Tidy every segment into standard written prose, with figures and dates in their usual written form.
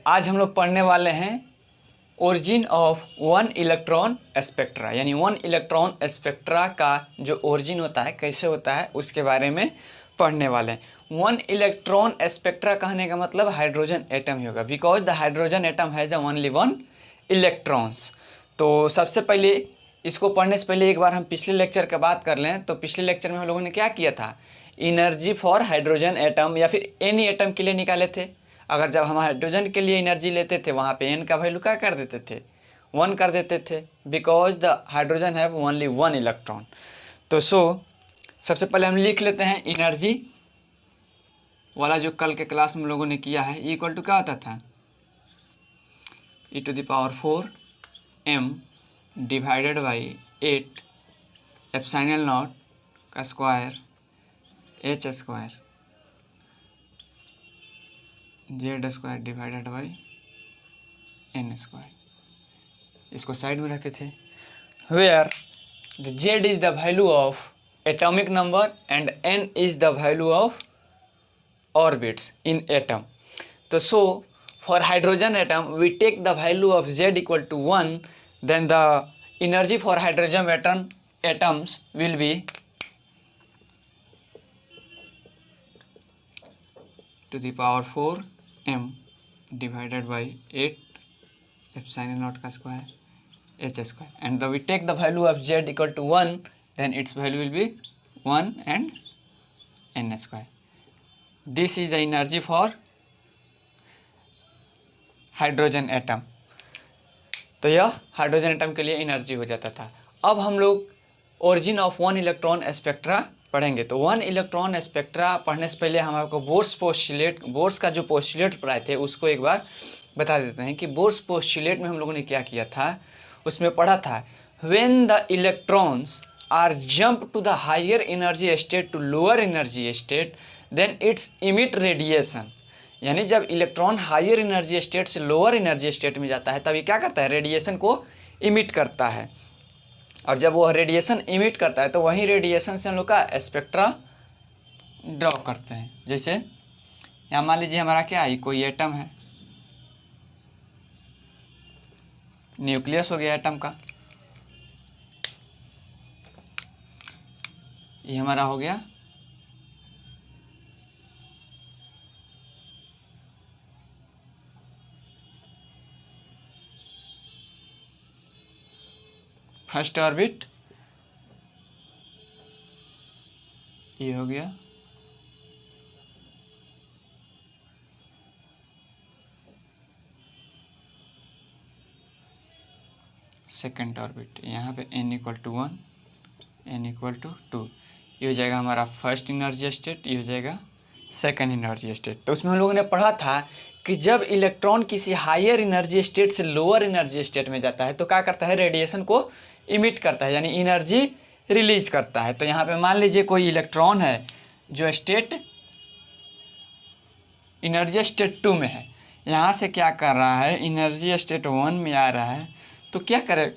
आज हम लोग पढ़ने वाले हैं origin of one electron spectra, यानी वन इलेक्ट्रॉन स्पेक्ट्रा का जो ओरिजिन होता है, कैसे होता है, उसके बारे में पढ़ने वाले हैं। वन इलेक्ट्रॉन स्पेक्ट्रा कहने का मतलब हाइड्रोजन एटम ही होगा, because the hydrogen atom has only one electrons. तो सबसे पहले इसको पढ़ने से पहले एक बार हम पिछले लेक्चर का बात कर लें। तो पिछले लेक्चर में हम लोगों ने क्या किया था, एनर्जी फॉर हाइड्रोजन एटम या फिर एनी एटम के लिए निकाले थे। अगर जब हम हाइड्रोजन के लिए एनर्जी लेते थे वहाँ पे एन का वैल्यू क्या कर देते थे, 1 कर देते थे, because the hydrogen have only 1 electron. तो सबसे पहले हम लिख लेते हैं एनर्जी वाला जो कल के क्लास में लोगों ने किया है, इक्वल टू क्या होता था, e⁴ m divided by 8 epsilon not का square h square z square divided by n square. इसको साइड में रखते थे, where the z is the value of atomic number and n is the value of orbits in atom. तो for hydrogen atom we take the value of z equal to 1, then the energy for hydrogen atoms will be e⁴ m divided by 8 epsilon naught का square h square, and we take the value of z equal to 1, then its value will be 1 and n square. This is the energy for hydrogen atom. तो यह hydrogen atom के लिए energy हो जाता था। अब हम लोग origin of one electron spectra पढ़ेंगे। तो वन इलेक्ट्रॉन स्पेक्ट्रा पढ़ने से पहले हम आपको बोर्स का जो पोस्टुलेट पढ़ाए थे उसको एक बार बता देते हैं कि बोर्स पोस्टुलेट में हम लोगों ने क्या किया था। उसमें पढ़ा था, when the electrons are jump to the higher energy state to lower energy state, then its emit radiation. यानी जब इलेक्ट्रॉन हायर एनर्जी स्टेट से लोअर एनर्जी स्टेट में जाता है तब ये क्या करता है, रेडिएशन को इमिट करता है। और जब वो रेडिएशन इमिट करता है तो वही रेडिएशन से हम लोग का स्पेक्ट्रा ड्रॉ करते हैं। जैसे यहाँ मान लीजिए हमारा क्या है, कोई एटम है, न्यूक्लियस हो गया एटम का, ये हमारा हो गया फर्स्ट ऑर्बिट, ये हो गया सेकेंड ऑर्बिट। यहाँ पे n = 1 n = 2, ये हो जाएगा हमारा फर्स्ट एनर्जी स्टेट, ये हो जाएगा सेकेंड एनर्जी स्टेट। तो उसमें हम लोगों ने पढ़ा था कि जब इलेक्ट्रॉन किसी हायर एनर्जी स्टेट से लोअर एनर्जी स्टेट में जाता है तो क्या करता है, रेडिएशन को इमिट करता है, यानी एनर्जी रिलीज करता है। तो यहाँ पे मान लीजिए कोई इलेक्ट्रॉन है जो स्टेट एनर्जी स्टेट 2 में है, यहाँ से क्या कर रहा है, एनर्जी स्टेट 1 में आ रहा है, तो क्या करे,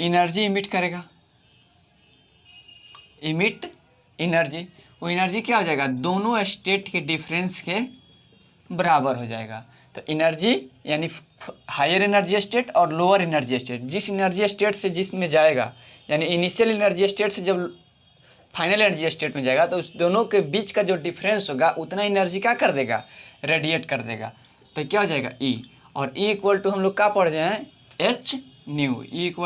एनर्जी इमिट करेगा, इमिट एनर्जी। वो एनर्जी क्या हो जाएगा, दोनों स्टेट के डिफरेंस के बराबर हो जाएगा। तो एनर्जी यानी हायर एनर्जी स्टेट और लोअर एनर्जी स्टेट, जिस एनर्जी स्टेट से जिसमें जाएगा, यानी इनिशियल एनर्जी स्टेट से जब फाइनल एनर्जी स्टेट में जाएगा तो उस दोनों के बीच का जो डिफरेंस होगा उतना एनर्जी क्या कर देगा, रेडिएट कर देगा। तो क्या हो जाएगा, E, और E = हम लोग क्या पढ़ रहे हैं, h new, E =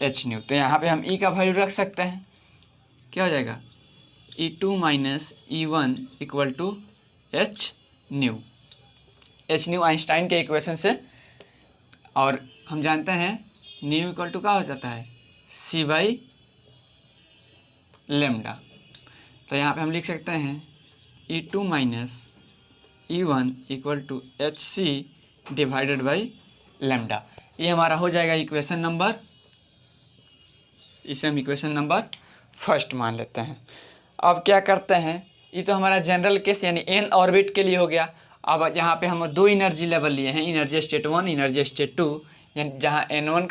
h new. तो यहाँ पे हम E का वैल्यू रख सकते हैं, क्या हो जाएगा, E2 - E1 = h new. h new Einstein के इक्वेशन से, और हम जानते हैं न्यू = क्या हो जाता है, c/λ। तो यहाँ पे हम लिख सकते हैं E2 - E1 = hc divided by lambda. ये हमारा हो जाएगा इक्वेशन नंबर, इसे हम इक्वेशन नंबर फर्स्ट मान लेते हैं। अब क्या करते हैं, ये तो हमारा जनरल केस यानी n ऑर्बिट के लिए हो गया। अब यहाँ पे हम 2 एनर्जी लेवल लिए हैं, एनर्जी स्टेट 1 एनर्जी स्टेट 2, यानी जहाँ n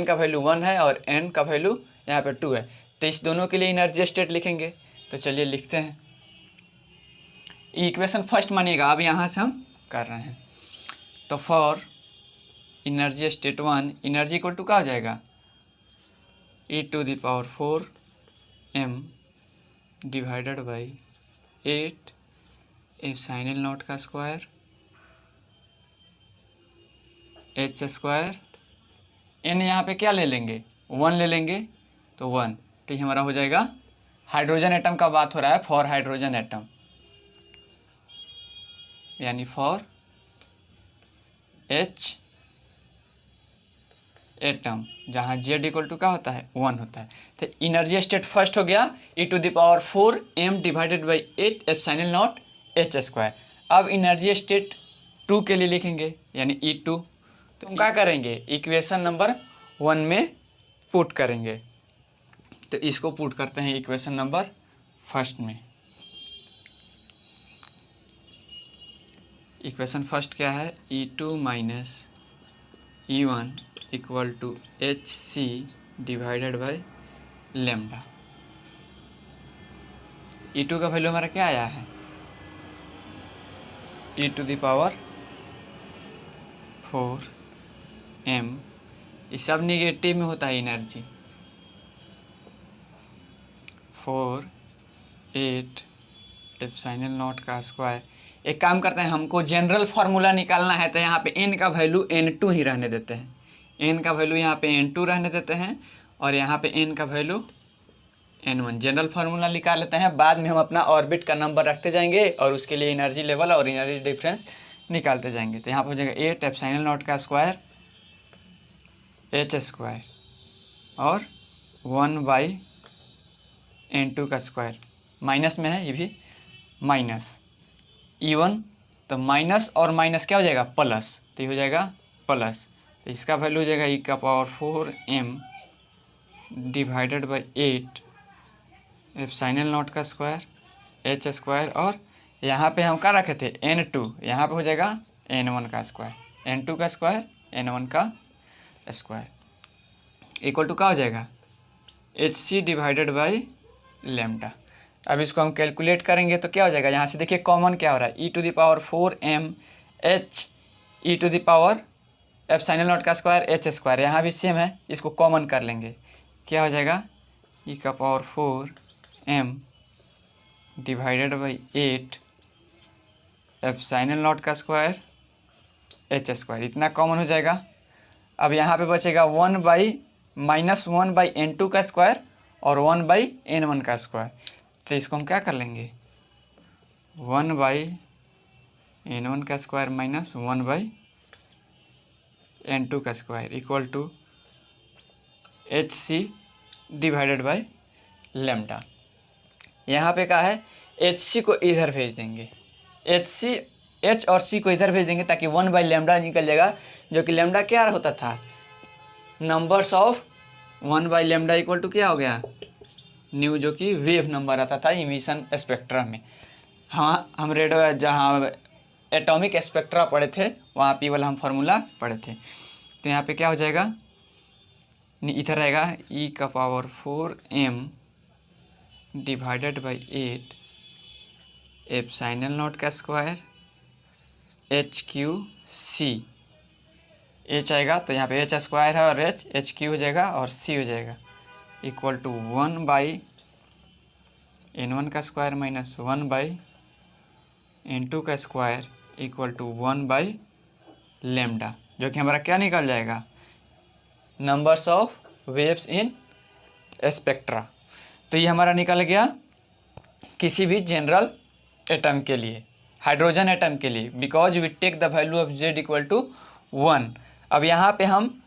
का वैल्यू 1 है और n का वैल्यू यहाँ पे 2 है, तो इस दोनों के लिए एनर्जी स्टेट लिखेंगे। तो चलिए लिखते हैं, इक्वेशन फर्स्ट मानिएगा। अब यहाँ से हम कर रहे हैं। तो for energy state 1 energy equal to क्या हो जाएगा, e⁴ m divided by 8 epsilon not का स्क्वायर h स्क्वायर, n यहाँ पे क्या ले लेंगे, 1 ले लेंगे, तो 1, तो ये हमारा हो जाएगा हाइड्रोजन एटम का बात हो रहा है, फॉर हाइड्रोजन एटम, यानी फॉर H एटम, जहाँ Z इक्वल टू क्या होता है, 1 होता है। तो एनर्जी स्टेट फर्स्ट हो गया e⁴ m divided by 8 epsilon not h square. अब एनर्जी स्टेट 2 के लिए लिखेंगे, यानी E2, तो हम क्या करेंगे, इक्वेशन नंबर 1 में पुट करेंगे। तो इसको पुट करते हैं इक्वेशन नंबर फर्स्ट में। इक्वेशन फर्स्ट क्या है, E2 minus E1 equal to HC divided by lambda. E2 का वैल्यू हमारा क्या आया है, e⁴ m, ये सब निगेटिव में होता है एनर्जी, 4 8 एप्सिलॉन नॉट का स्क्वायर। एक काम करते हैं, हमको जनरल फार्मूला निकालना है, तो यहाँ पे n का वैल्यू n2 ही रहने देते हैं, n का वैल्यू यहाँ पे n2 रहने देते हैं, और यहाँ पे n का वैल्यू n1। जनरल फार्मूला निकाल लेते हैं, बाद में हम अपना ऑर्बिट का नंबर रखते जाएंगे और उसके लिए एनर्जी लेवल और एनर्जी डिफरेंस निकालते जाएंगे। तो यहाँ पर हो जाएगा 8 एप्सिलॉन नॉट का स्क्वायर h स्क्वायर और 1/n2 का स्क्वायर, माइनस में है ये भी, माइनस E1, तो माइनस और माइनस क्या हो जाएगा, प्लस, तो ये हो जाएगा प्लस, तो इसका वैल्यू हो जाएगा e⁴ m divided by 8 epsilon not का स्क्वायर h स्क्वायर, और यहाँ पे हम क्या रखे थे, n2, यहाँ पे हो जाएगा n1 का स्क्वायर, n2 का स्क्वायर n1 का स्क्वायर इक्वल टू क्या हो जाएगा, HC डिवाइडेड बाई लेमडा। अब इसको हम कैलकुलेट करेंगे तो क्या हो जाएगा, यहाँ से देखिए कॉमन क्या हो रहा है, e⁴ m h e⁴ epsilon not का स्क्वायर h स्क्वायर, यहाँ भी सेम है, इसको कॉमन कर लेंगे, क्या हो जाएगा, e⁴ m divided by 8 epsilon not का स्क्वायर h स्क्वायर, इतना कॉमन हो जाएगा। अब यहाँ पे बचेगा 1/-1/n2 का स्क्वायर और 1/n1 का स्क्वायर, तो इसको हम क्या कर लेंगे, 1/n1 का स्क्वायर माइनस 1/n2 का square equal to HC divided by lambda. यहाँ पे क्या है, HC को इधर भेज देंगे, H और C को इधर भेज देंगे ताकि 1/λ निकल जाएगा, जो कि लेमडा क्या होता था, नंबर्स ऑफ 1/λ इक्वल टू क्या हो गया, न्यू, जो कि वेव नंबर आता था इमिशन स्पेक्ट्रम में। हाँ, हम रेडियो जहाँ एटॉमिक स्पेक्ट्रा पढ़े थे वहाँ पे वाला हम फार्मूला पढ़े थे। तो यहाँ पे क्या हो जाएगा, इधर रहेगा e⁴ m divided by 8 epsilon not का स्क्वायर HQC, h आएगा तो यहाँ पे h स्क्वायर है और HQ हो जाएगा और c हो जाएगा इक्वल टू 1/n1 का स्क्वायर माइनस 1/n2 का स्क्वायर इक्वल टू 1/λ, जो कि हमारा क्या निकल जाएगा, numbers of waves in spectra. तो ये हमारा निकल गया किसी भी जनरल एटम के लिए, हाइड्रोजन एटम के लिए, because we take the value of z equal to 1। अब यहाँ पे हम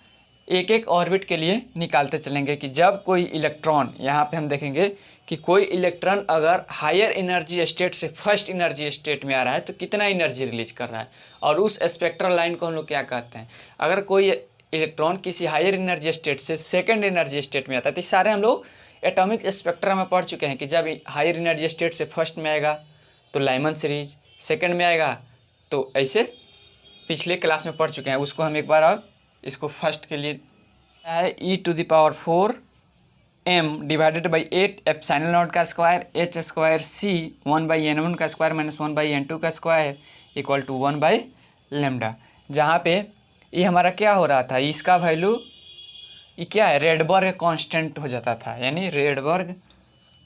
एक एक ऑर्बिट के लिए निकालते चलेंगे कि जब कोई इलेक्ट्रॉन, यहाँ पे हम देखेंगे कि कोई इलेक्ट्रॉन अगर हायर एनर्जी स्टेट से फर्स्ट एनर्जी स्टेट में आ रहा है तो कितना एनर्जी रिलीज कर रहा है, और उस स्पेक्ट्रल लाइन को हम लोग क्या कहते हैं। अगर कोई इलेक्ट्रॉन किसी हायर एनर्जी स्टेट से सेकेंड एनर्जी स्टेट में आता है, तो सारे हम लोग एटॉमिक स्पेक्ट्रम में पढ़ चुके हैं कि जब हायर एनर्जी स्टेट से फर्स्ट में आएगा तो लाइमन सीरीज, सेकेंड में आएगा तो ऐसे पिछले क्लास में पढ़ चुके हैं, उसको हम एक बार अब इसको फर्स्ट के लिए है e⁴ m divided by 8 epsilon not का square h square c 1/n1 का स्क्वायर माइनस 1/n2 का स्क्वायर इक्वल टू 1/λ। जहाँ पे ये हमारा क्या हो रहा था, इसका वैल्यू ये क्या है, रेडबर्ग कांस्टेंट हो जाता था, यानी रेडबर्ग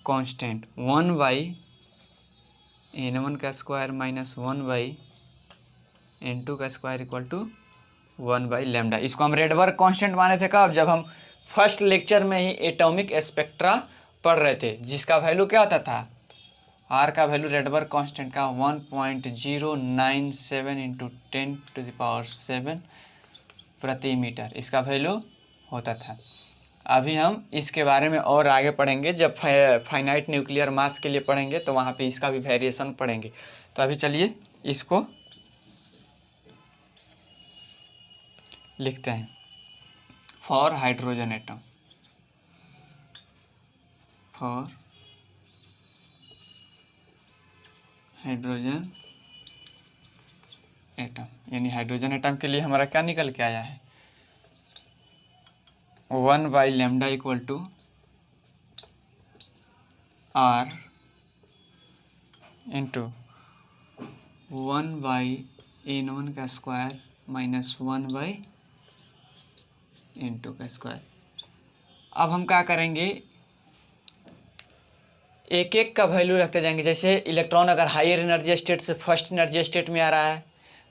कांस्टेंट 1/n1 का स्क्वायर माइनस 1/n2 का स्क्वायर इक्वल टू 1/λ। इसको हम रेडबर्ग कांस्टेंट माने थे कब, जब हम फर्स्ट लेक्चर में ही एटॉमिक स्पेक्ट्रा पढ़ रहे थे, जिसका वैल्यू क्या होता था, आर का वैल्यू रेडबर्ग कांस्टेंट का 1.097 इंटू 10⁻7 प्रति मीटर इसका वैल्यू होता था। अभी हम इसके बारे में और आगे पढ़ेंगे, जब फाइनाइट न्यूक्लियर मास के लिए पढ़ेंगे तो वहाँ पे इसका भी वेरिएशन पढ़ेंगे। तो अभी चलिए इसको लिखते हैं। For hydrogen atom, for hydrogen atom, यानी हाइड्रोजन एटम के लिए हमारा क्या निकल के आया है, 1/λ equal to R into 1/n1 का स्क्वायर माइनस 1/n2 का स्क्वायर। अब हम क्या करेंगे, एक एक का वैल्यू रखते जाएंगे। जैसे इलेक्ट्रॉन अगर हायर एनर्जी स्टेट से फर्स्ट एनर्जी स्टेट में आ रहा है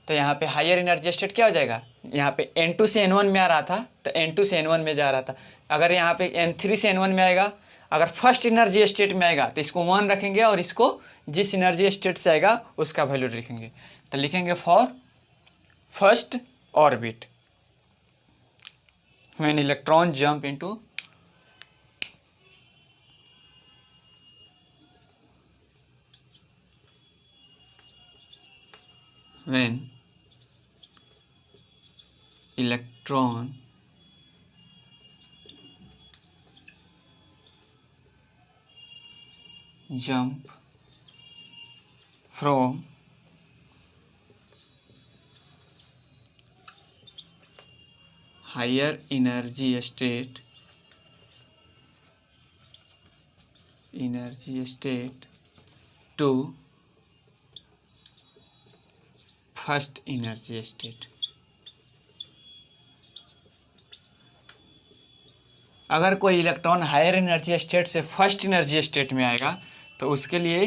तो यहाँ पे हायर एनर्जी स्टेट क्या हो जाएगा, यहाँ पे n2 से n1 में आ रहा था तो n2 से n1 में जा रहा था। अगर यहाँ पे n3 से n1 में आएगा, अगर फर्स्ट एनर्जी स्टेट में आएगा तो इसको 1 रखेंगे और इसको जिस एनर्जी स्टेट से आएगा उसका वैल्यू लिखेंगे। तो लिखेंगे for first orbit when electron jump into when electron jump from higher energy state to first energy state. अगर कोई इलेक्ट्रॉन हायर एनर्जी स्टेट से फर्स्ट एनर्जी स्टेट में आएगा तो उसके लिए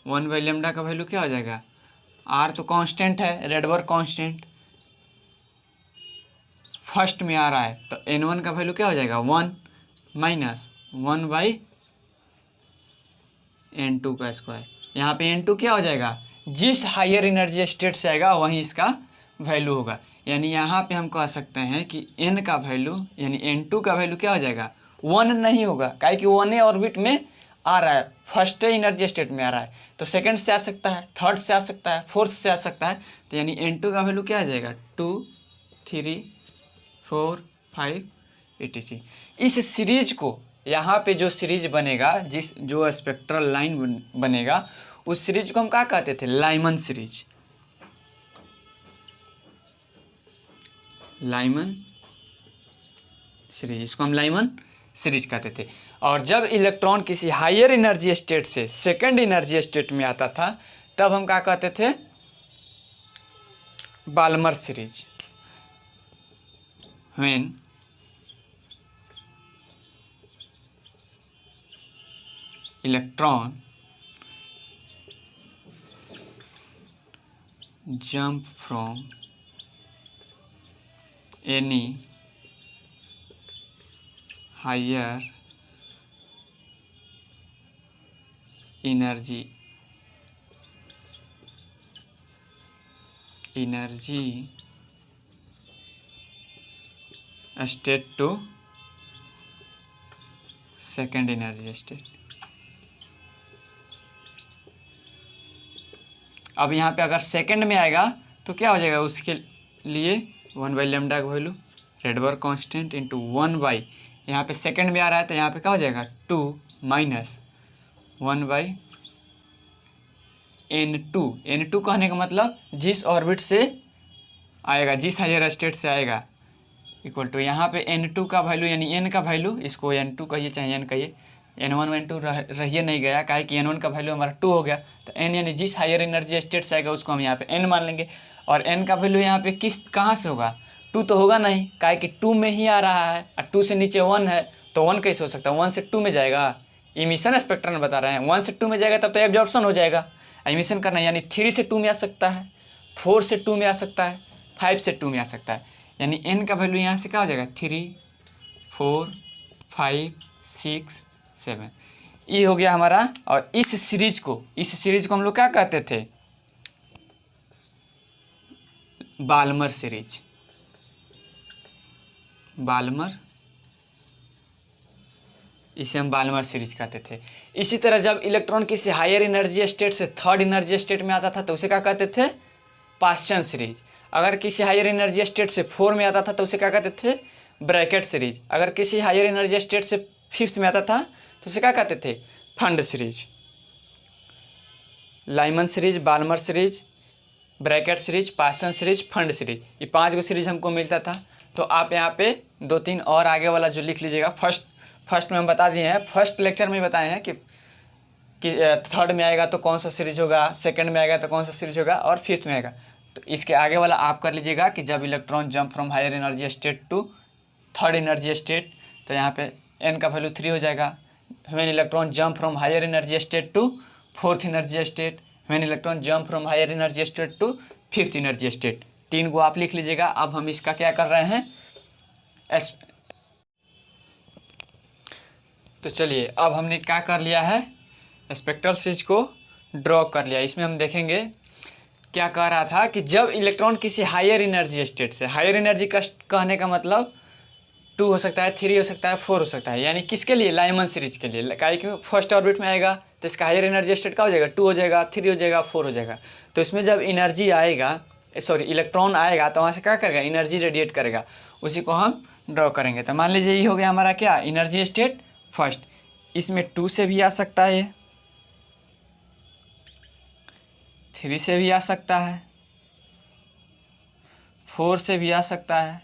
1/λ का वैल्यू क्या हो जाएगा, आर तो कांस्टेंट है, रेडबर्ग कांस्टेंट फर्स्ट में आ रहा है तो n1 का वैल्यू क्या हो जाएगा 1 माइनस 1/n2 का स्क्वायर। यहाँ पे n2 क्या हो जाएगा, जिस हायर एनर्जी स्टेट से आएगा वहीं इसका वैल्यू होगा। यानी यहाँ पे हम कह सकते हैं कि n का वैल्यू यानी n2 का वैल्यू क्या हो जाएगा 1 नहीं होगा, काहे कि 1 ऑर्बिट में आ रहा है, फर्स्ट एनर्जी स्टेट में आ रहा है, तो सेकंड से आ सकता है, थर्ड से आ सकता है, फोर्थ से आ सकता है। तो यानी n2 का वैल्यू क्या आ जाएगा 2 3 4 5 etc। इस सीरीज को यहाँ पे जो सीरीज बनेगा, जो स्पेक्ट्रल लाइन बनेगा उस सीरीज को हम क्या कहते थे, लाइमन सीरीज, लाइमन सीरीज, इसको हम लाइमन सीरीज कहते थे। और जब इलेक्ट्रॉन किसी हायर एनर्जी स्टेट से सेकंड एनर्जी स्टेट में आता था तब हम क्या कहते थे, Balmer series. When electron jump from any higher energy state to second energy state। अब यहाँ पे अगर सेकंड में आएगा तो क्या हो जाएगा, उसके लिए 1/λ का वैल्यू रेडबर्ग कांस्टेंट इंटू 1/, यहाँ पे सेकंड में आ रहा है तो यहाँ पे क्या हो जाएगा 2 माइनस 1/n2। n2 कहने का मतलब जिस ऑर्बिट से आएगा, जिस हायर स्टेट से आएगा, इक्वल टू यहाँ पे n2 का वैल्यू यानी n का वैल्यू, इसको n2 कहिए चाहे n कहिए, N1 N2 रहिए नहीं गया, काहे कि N1 का वैल्यू हमारा 2 हो गया, तो N यानी जिस हायर एनर्जी स्टेट से आएगा उसको हम यहाँ पे N मान लेंगे। और N का वैल्यू यहाँ पे किस कहाँ से होगा, 2 तो होगा नहीं, काहे कि 2 में ही आ रहा है, और 2 से नीचे 1 है, तो 1 कैसे हो सकता है, 1 से 2 में जाएगा। इमिशन स्पेक्ट्रम में बता रहे हैं 1 से 2 में जाएगा तब तो एब्जॉर्प्शन हो जाएगा, इमिशन करना, यानी 3 से 2 में आ सकता है, 4 से 2 में आ सकता है, 5 से 2 में आ सकता है। यानी N का वैल्यू यहाँ से क्या हो जाएगा, 3, 4, 5, 6, 7, ये हो गया हमारा। और इस सीरीज को हम लोग क्या कहते थे, बाल्मर सीरीज, इसे हम बाल्मर सीरीज कहते थे। इसी तरह जब इलेक्ट्रॉन किसी हायर एनर्जी स्टेट से थर्ड एनर्जी स्टेट में आता था तो उसे क्या कहते थे, पाश्चन सीरीज। अगर किसी हायर एनर्जी स्टेट से 4 में आता था तो उसे क्या कहते थे, ब्रैकेट सीरीज। अगर किसी हायर एनर्जी स्टेट से 5th में आता था तो उसे क्या कहते थे, Pfund series. Lyman series, Balmer series, Brackett series, Paschen series, Pfund series, ये 5 गो सीरीज हमको मिलता था। तो आप यहाँ पे 2-3 और आगे वाला जो लिख लीजिएगा। फर्स्ट में हम बता दिए हैं, फर्स्ट लेक्चर में बताए हैं कि थर्ड में आएगा तो कौन सा सीरीज होगा, सेकंड में आएगा तो कौन सा सीरीज होगा, और 5th में आएगा। तो इसके आगे वाला आप कर लीजिएगा कि जब electron jump from higher energy state to third energy state, तो यहाँ पे N का वैल्यू 3 हो जाएगा। When electron jump from higher energy state to 4th energy state, when electron jump from higher energy state to 5th energy state. 3 को आप लिख लीजिएगा। अब हम इसका क्या कर रहे हैं, तो चलिए अब हमने क्या कर लिया है, स्पेक्ट्रल सीरीज को ड्रॉ कर लिया। इसमें हम देखेंगे क्या कह रहा था कि जब इलेक्ट्रॉन किसी हायर एनर्जी स्टेट से, हायर एनर्जी का कहने का मतलब 2 हो सकता है, 3 हो सकता है, 4 हो सकता है, यानी किसके लिए, लाइमन सीरीज के लिए। क्योंकि फर्स्ट ऑर्बिट में आएगा तो इसका हायर एनर्जी स्टेट क्या हो जाएगा, 2 हो जाएगा, 3 हो जाएगा, 4 हो जाएगा। तो इसमें जब एनर्जी आएगा, इलेक्ट्रॉन आएगा तो वहाँ से क्या करेगा, एनर्जी रेडिएट करेगा, उसी को हम ड्रॉ करेंगे। तो मान लीजिए ये हो गया हमारा क्या, एनर्जी स्टेट फर्स्ट। इसमें 2 से भी आ सकता है, 3 से भी आ सकता है, 4 से भी आ सकता है,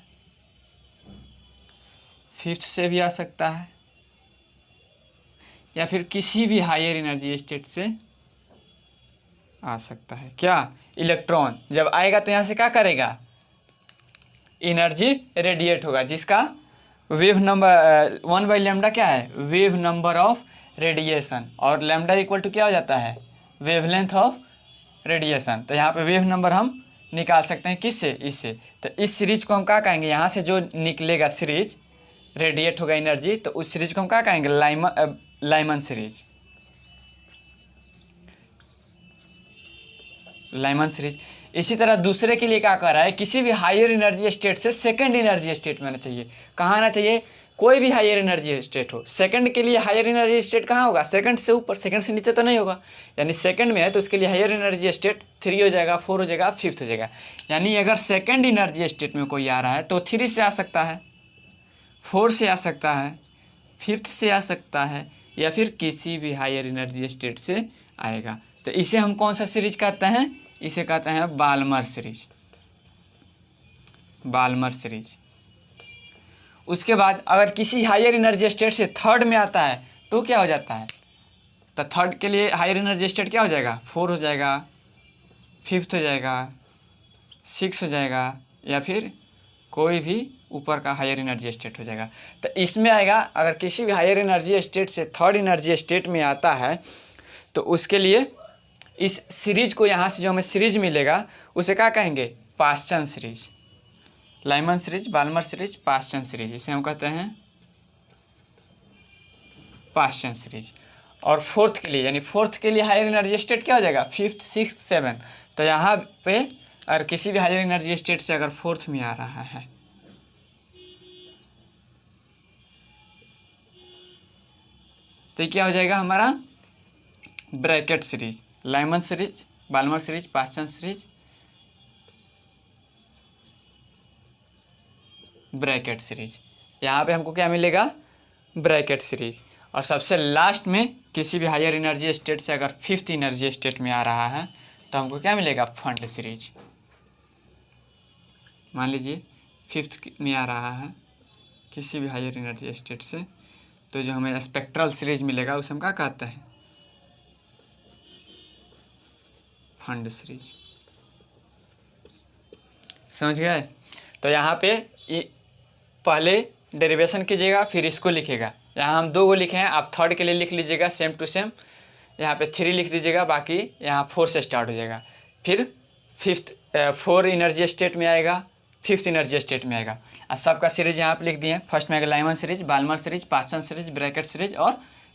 5th से भी आ सकता है, या फिर किसी भी हायर एनर्जी स्टेट से आ सकता है। क्या, इलेक्ट्रॉन जब आएगा तो यहाँ से क्या करेगा, एनर्जी रेडिएट होगा, जिसका वेव नंबर 1/λ क्या है, वेव नंबर ऑफ रेडिएशन, और लैम्डा इक्वल टू क्या हो जाता है, वेवलेंथ ऑफ रेडिएशन। तो यहाँ पे वेव नंबर हम निकाल सकते हैं किससे, इससे। तो इस सीरीज को हम क्या कहेंगे, यहाँ से जो निकलेगा सीरीज, रेडिएट होगा एनर्जी, तो उस सीरीज को हम क्या कहेंगे, लाइमन सीरीज, लाइमन सीरीज। इसी तरह दूसरे के लिए क्या कर रहा है, किसी भी हायर एनर्जी स्टेट से सेकंड एनर्जी स्टेट में आना चाहिए। कहाँ आना चाहिए, कोई भी हायर एनर्जी स्टेट हो। सेकंड के लिए हायर एनर्जी स्टेट कहाँ होगा, सेकंड से ऊपर, सेकंड से नीचे तो नहीं होगा। यानी सेकंड में है तो उसके लिए हायर एनर्जी स्टेट 3 हो जाएगा, 4 हो जाएगा, 5th हो जाएगा। यानी अगर सेकंड एनर्जी स्टेट में कोई आ रहा है तो 3 से आ सकता है, 4 से आ सकता है, 5th से आ सकता है, या फिर किसी भी हायर एनर्जी स्टेट से आएगा। तो इसे हम कौन सा सीरीज कहते हैं, इसे कहते हैं बाल्मर सीरीज, बाल्मर सीरीज। उसके बाद अगर किसी हायर एनर्जी स्टेट से थर्ड में आता है तो क्या हो जाता है, तो थर्ड के लिए हायर एनर्जी स्टेट क्या हो जाएगा, 4 हो जाएगा, 5th हो जाएगा, 6 हो जाएगा, या फिर कोई भी ऊपर का हायर एनर्जी स्टेट हो जाएगा। तो इसमें आएगा, अगर किसी भी हायर एनर्जी स्टेट से थर्ड एनर्जी स्टेट में आता है तो उसके लिए इस सीरीज को, यहाँ से जो हमें सीरीज मिलेगा उसे क्या कहेंगे, Paschen series. Lyman series, Balmer series, Paschen series, इसे हम कहते हैं पाश्चन सीरीज। और 4th के लिए, यानी 4th के लिए हायर एनर्जी स्टेट क्या हो जाएगा, 5th, 6th, 7th। तो यहाँ पे अगर किसी भी हायर एनर्जी स्टेट से अगर 4th में आ रहा है तो क्या हो जाएगा हमारा, Brackett series, Lyman series, Balmer series, Paschen series, Brackett series. यहाँ पे हमको क्या मिलेगा, ब्रैकेट सीरीज। और सबसे लास्ट में किसी भी हायर एनर्जी स्टेट से अगर 5th एनर्जी स्टेट में आ रहा है तो हमको क्या मिलेगा, फंड सीरीज। मान लीजिए 5th में आ रहा है किसी भी हायर एनर्जी स्टेट से, तो जो हमें स्पेक्ट्रल सीरीज मिलेगा उसे हम क्या कहते हैं, फंड सीरीज। समझ गए। तो यहाँ पे पहले डेरिवेशन कीजिएगा फिर इसको लिखिएगा। यहाँ हम 2 को लिखे हैं, आप थर्ड के लिए लिख लीजिएगा सेम टू सेम। यहाँ पे 3 लिख दीजिएगा, बाकी यहाँ 4 से स्टार्ट हो जाएगा। फिर 4 एनर्जी स्टेट में आएगा, 5th एनर्जी स्टेट में आएगा। और सबका सीरीज यहाँ पे लिख दिए। फर्स्ट में आएगा Lyman series, Balmer series, Paschen series, Brackett series और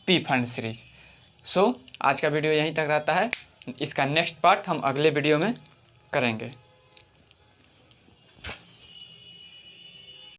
पी फंड सीरीज। सो आज का वीडियो यहीं तक रहता है। इसका नेक्स्ट पार्ट हम अगले वीडियो में करेंगे।